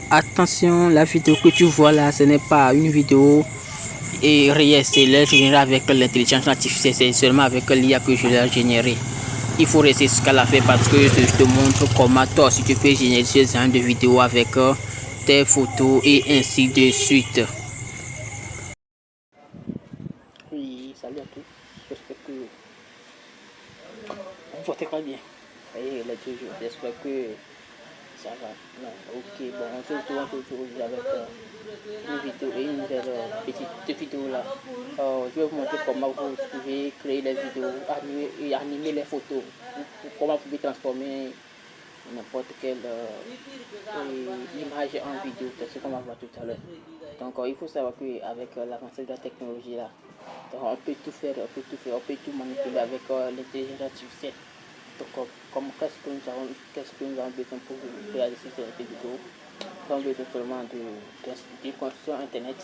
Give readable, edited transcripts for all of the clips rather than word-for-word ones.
Attention, la vidéo que tu vois là, ce n'est pas une vidéo réelle, c'est générée avec l'intelligence artificielle, c'est seulement avec l'IA que je l'ai généré. Il faut rester ce qu'elle a fait parce que je te montre comment toi si tu peux générer ce genre de vidéos avec tes photos et ainsi de suite. Oui, salut à tous, j'espère que vous portez pas bien. Et les 2 jours, j'espère que ça va. Non, ok, bon, on se retrouve aujourd'hui avec une vidéo et une nouvelle petite vidéo là. Je vais vous montrer comment vous pouvez créer les vidéos, animer les photos, comment vous pouvez transformer n'importe quelle image en vidéo, c'est ce qu'on va voir tout à l'heure. Donc il faut savoir qu'avec l'avancée de la technologie là, donc, on peut tout faire, on peut tout manipuler avec l'intelligence artificielle. Donc qu'est-ce que nous avons besoin pour réaliser cette vidéo? Nous avons besoin seulement de connexion internet,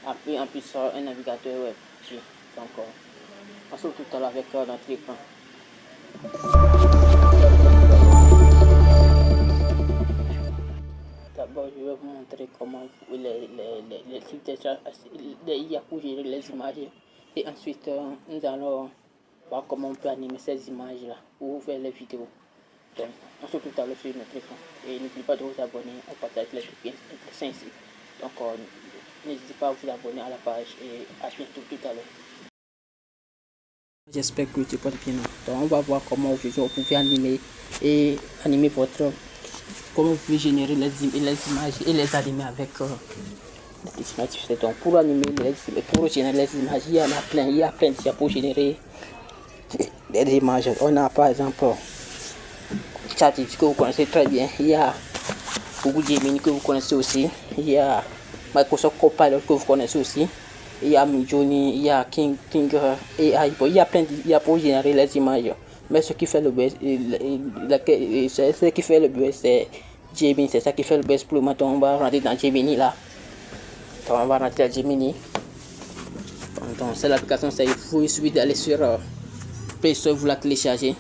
après en plus un navigateur web. Donc on se retrouve tout à l'heure avec notre écran. D'abord, je vais vous montrer comment les IA pour gérer les images. Et ensuite, nous allons voir comment on peut animer ces images-là pour faire les vidéos. Donc, on se retrouve tout à l'heure sur notre écran. Et n'oubliez pas de vous abonner, on partage les trucs bien intéressants ici. Donc, n'hésitez pas à vous abonner à la page et à bientôt tout à l'heure. J'espère que tu portes bien. Donc, on va voir comment aujourd'hui vous pouvez animer votre. Comment vous pouvez générer les images et les animer avec l'intelligence artificielle. Donc pour générer les images, il y a plein de pour générer des images. On a par exemple ChatGPT que vous connaissez très bien. Il y a Google Gemini que vous connaissez aussi. Il y a Microsoft Copilot que vous connaissez aussi. Il y a Midjourney, il y a King AI. Il y a plein pour générer les images. Mais ce qui fait le buzz, c'est Gemini, c'est ça qui fait le buzz pour le moment. On va rentrer dans Gemini là. Donc on va rentrer dans Gemini. Donc c'est l'application, il faut suffit d'aller sur Play Store, vous la téléchargez.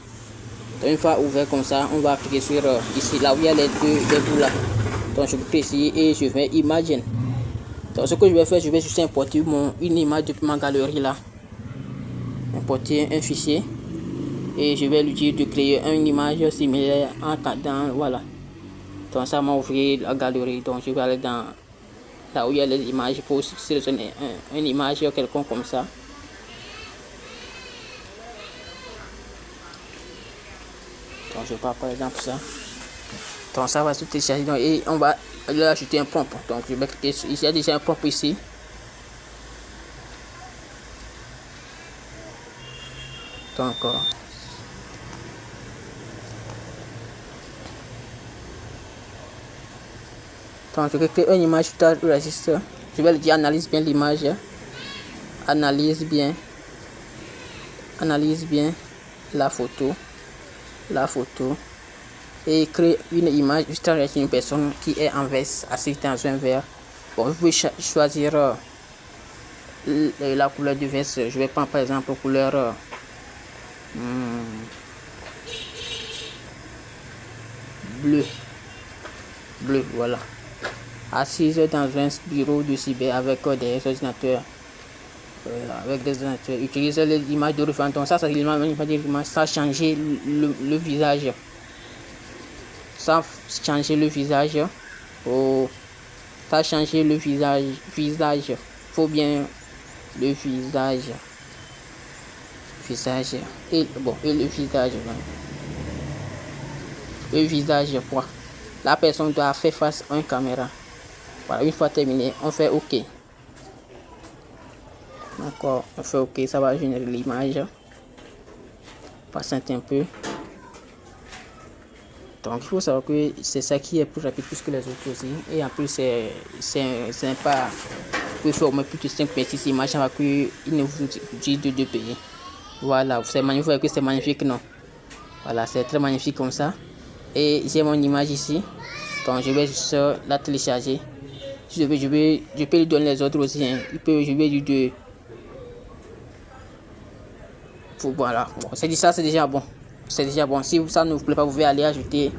Donc une fois ouvert comme ça, on va appliquer sur ici, là où il y a les bouts là. Donc je clique ici et je vais Imagine. Donc ce que je vais faire, je vais juste importer une image depuis ma galerie là. Importer un fichier. Et je vais lui dire de créer une image similaire en cadran, voilà. Donc ça m'a ouvert la galerie. Donc je vais aller dans là où il y a les images pour sélectionner une image quelconque comme ça. Donc je prends par exemple ça. Donc ça va se télécharger et on va là ajouter un prompt. Donc je vais cliquer sur ici, il y a déjà un prompt ici. Donc je vais créer une image tout à registre. Je vais lui dire analyse bien l'image. Analyse bien la photo. Et créer une image juste avec une personne qui est en veste assise dans un verre. Bon, vous pouvez choisir la couleur du veste. Je vais prendre par exemple couleur bleu, voilà. Assise dans un bureau de cyber avec des ordinateurs. Avec des ordinateurs. Utiliser les images de référence. Donc ça c'est l'image sans changer le visage. Sans changer le visage. Ça changer le visage. Faut bien le visage. Et bon, et le visage. Le visage, quoi. La personne doit faire face à une caméra. Voilà, une fois terminé, on fait OK. Encore, on fait OK, ça va générer l'image. Patiente un peu. Donc il faut savoir que c'est ça qui est plus rapide plus que les autres aussi. Et en plus c'est pas. Vous pouvez faire au moins plus de 5 mais 6 images avant qu'il ne vous dit de payer. Voilà, vous voyez que c'est magnifique, non? Voilà, c'est très magnifique comme ça. Et j'ai mon image ici. Donc je vais juste la télécharger. Je peux lui donner les autres aussi. Hein. Je vais lui dire. Voilà, bon, c'est déjà bon. C'est déjà bon. Si ça ne vous plaît pas, vous pouvez aller ajouter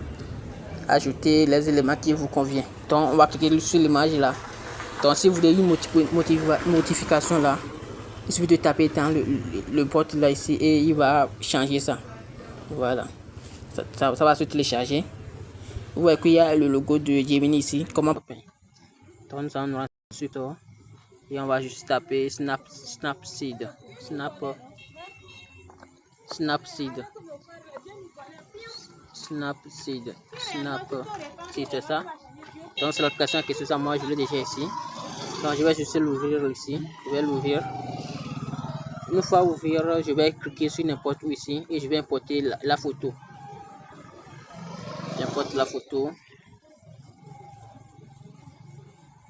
les éléments qui vous conviennent. Donc on va cliquer sur l'image là. Donc si vous voulez une modification là, il suffit de taper dans le bot là ici et il va changer ça. Voilà, ça va se télécharger. Vous voyez qu'il y a le logo de Gemini ici. Comment? Donc nous allons ensuite et on va juste taper Snapseed. Snapseed, c'est ça. Donc c'est l'application que c'est ça. Moi je l'ai déjà ici. Donc je vais juste l'ouvrir ici. Je vais l'ouvrir. Une fois ouvert, je vais cliquer sur n'importe où ici et je vais importer la photo. J'importe la photo.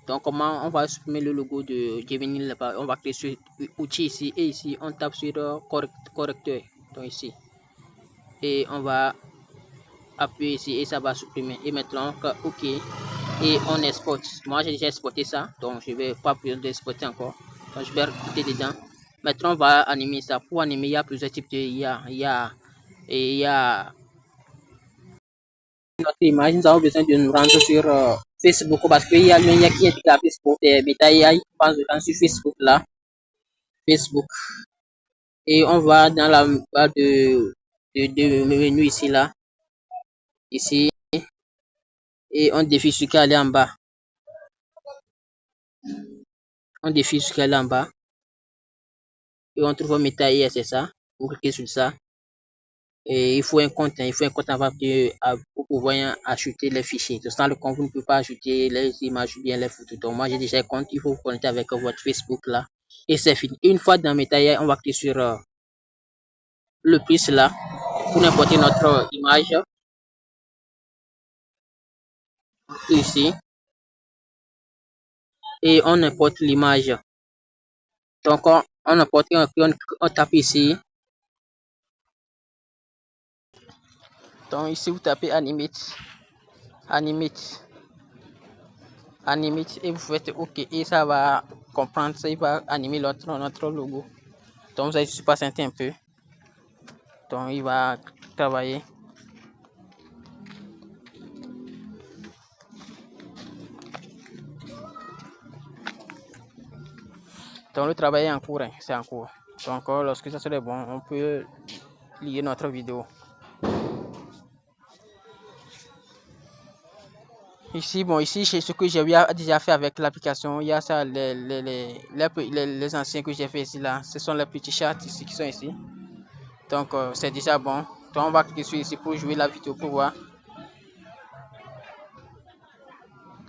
Donc comment on va supprimer le logo de Gemini là-bas? On va cliquer sur outils ici et ici on tape sur correcteur. Donc ici. Et on va appuyer ici et ça va supprimer. Et maintenant, OK. Et on exporte. Moi j'ai déjà exporté ça. Donc je vais pas plus d'exporter encore. Donc je vais cliquer dedans. Maintenant on va animer ça. Pour animer, il y a plusieurs types de il y a notre image. Nous avons besoin de nous rendre sur Facebook parce qu'il y a le lien qui est à Facebook et BTAI sur Facebook là. Facebook. Et on va dans la barre de menu ici là. Ici. Et on défile ce qui est en bas. On défile ce qui est en bas. Et on trouve BTAI, c'est ça. Vous cliquez sur ça. Et il faut un compte, avant pour pouvoir ajouter les fichiers. Sans le compte, vous ne pouvez pas ajouter les images ou bien les photos. Donc moi j'ai déjà un compte, il faut vous connecter avec votre Facebook là. Et c'est fini. Une fois dans Meta, on va cliquer sur le plus là pour importer notre image. Ici. Et on importe l'image. Donc on importe, on tape ici. Donc ici vous tapez animate et vous faites OK et ça va comprendre, ça il va animer notre logo. Donc vous allez juste patienter un peu. Donc il va travailler. Donc le travail est en cours, c'est en cours. Donc lorsque ça serait bon, on peut lier notre vidéo. Ici, c'est ce que j'ai déjà fait avec l'application. Il y a ça, les anciens que j'ai fait ici là. Ce sont les petits chats ici qui sont ici. Donc c'est déjà bon. Donc on va cliquer sur ici pour jouer la vidéo pour voir.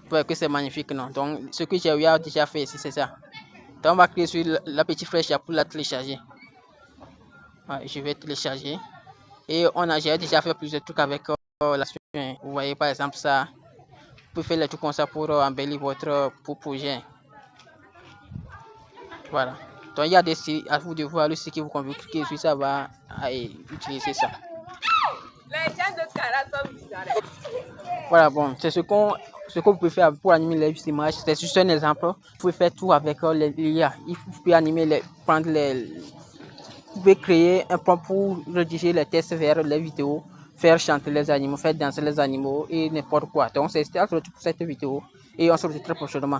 Vous voyez que c'est magnifique, non? Donc ce que j'ai déjà fait ici, c'est ça. Donc on va cliquer sur la petite flèche pour la télécharger. Ouais, je vais télécharger. Et j'ai déjà fait plusieurs trucs avec la suite. Vous voyez par exemple ça. Vous pouvez faire les trucs comme ça pour embellir votre projet. Voilà. Donc il y a des sites, à vous de voir le site qui vous convient. Cliquez sur ça, va utiliser ça. Voilà, bon, c'est ce que vous pouvez faire pour animer les images. C'est juste un exemple. Vous pouvez faire tout avec l'IA. Vous pouvez animer vous pouvez créer un prompt pour rédiger les textes vers les vidéos, faire chanter les animaux, faire danser les animaux et n'importe quoi. Donc c'est tout pour cette vidéo et on se retrouve très prochainement.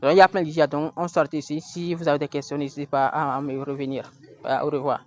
Donc il y a plein d'idées, donc on sort ici. Si vous avez des questions, n'hésitez pas à me revenir. Au revoir.